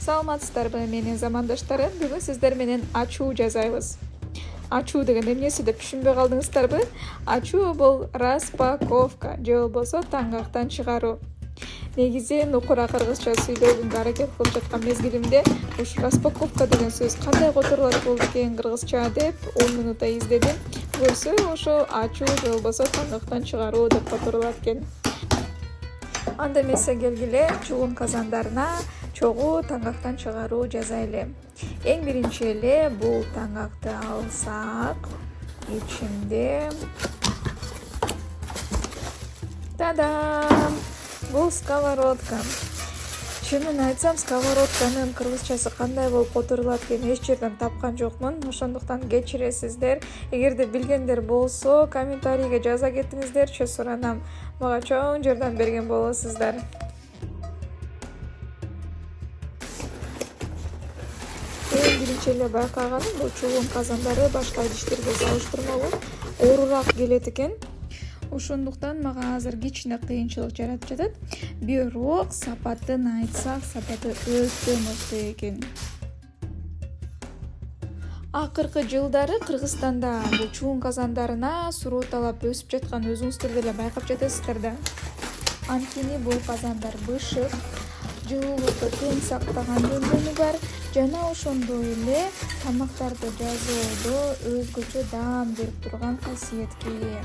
Саламатсыздарбы менин замандаштарым, бүгүн сиздер менен ачуу жазайбыз. Ачуу деген эмнеси деп түшүнбөй калдыңыздарбы? Ачуу бул распаковка же болбосо таңгактан чыгаруу. Негизи нукура кыргызча сүйлөгөнгө аракет кылып жаткан мезгилимде ушу распаковка деген сөз кандай которулат болду экен кыргызча деп 10 минутта издедим. Көрсө ошо ачуу же болбосо таңгактан чыгаруу деп которулат экен. Анда эмесе келгиле чугун казандарына чогуу таңгактан чыгаруу жазайлы. Эң биринчи эле бул таңгакты алсак, ичинде тадам! Бул сковородка. Чынын айтсам, сковородканын кыргызчасы кандай болуп которулат экен эч жерден тапкан жокмун. Ошондуктан кечиресиздер. Эгерде билгендер болсо, комментарийге жаза кетиңиздерчи, суранам. Мага чоң жардам берген болосуздар. Эң биринчи эле байкаганым, бул чугун казандары башка идиштерге салыштырмалуу оорураак келет экен. Ошондуктан мага азыр кичине кыйынчылык жаратып жатат. Бирок сапатын айтсак, сапаты өтө мыкты экен. Акыркы жылдары Кыргызстанда бул чугун казандарына суроо талап өсүп жаткан өзүңүздөр деле байкап жатасыздар да. Анткени бул казандар бышык, жылуулукту тең сактаган жөндөмү бар жана ошондой эле тамактарды жасоодо өзгөчө даам берип турган касиетке ээ.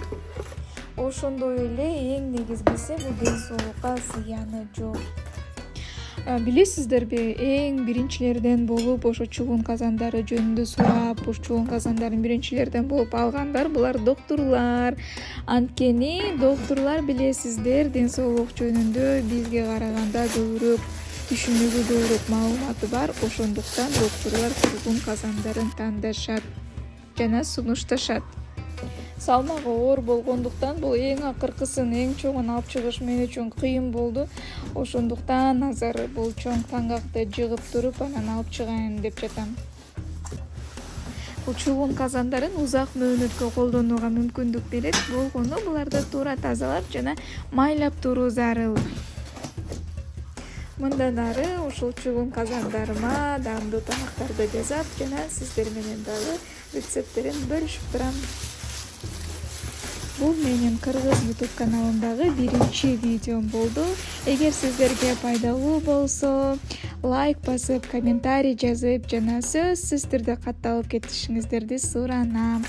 Ошондой эле эң негизгиси бул ден соолукка зыяны жок. Билесиздерби, эң биринчилерден болуп ошо чугун казандары жөнүндө сурап, ошо чугун казандардын биринчилерден болуп алгандар булар доктурлар. Анткени доктурлар билесиздер, ден соолук жөнүндө бизге караганда көбүрөөк түшүнүгү, көбүрөөк маалыматы бар. Ошондуктан доктурлар чугун казандарын тандашат жана сунушташат. Салмагы оор болгондуктан бул эң акыркысын, эң чоңун алып чыгыш мен үчүн кыйын болду. Ошондуктан азыр бул чоң таңгакты жыгып туруп анан алып чыгайын деп жатам. Бул чугун казандарын узак мөөнөткө колдонууга мүмкүндүк берет. Болгону буларды туура тазалап жана майлап туруу зарыл. Мындан ары ушул чугун казандарыма даамдуу тамактарды жасап жана сиздер менен дагы рецепттерин бөлүшүп турам. Бул менин кыргыз YouTube каналымдагы биринчи видеом болду. Эгер сиздерге пайдалуу болсо, лайк басып, комментарий жазып жана сөзсүз түрдө катталып кетишиңиздерди суранам.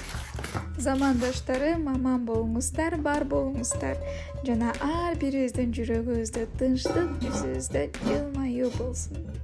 Замандаштарым, аман болуңуздар, бар болуңуздар жана ар бирибиздин жүрөгүбүздө тынчтык, жүзүбүздө жылмаюу болсун.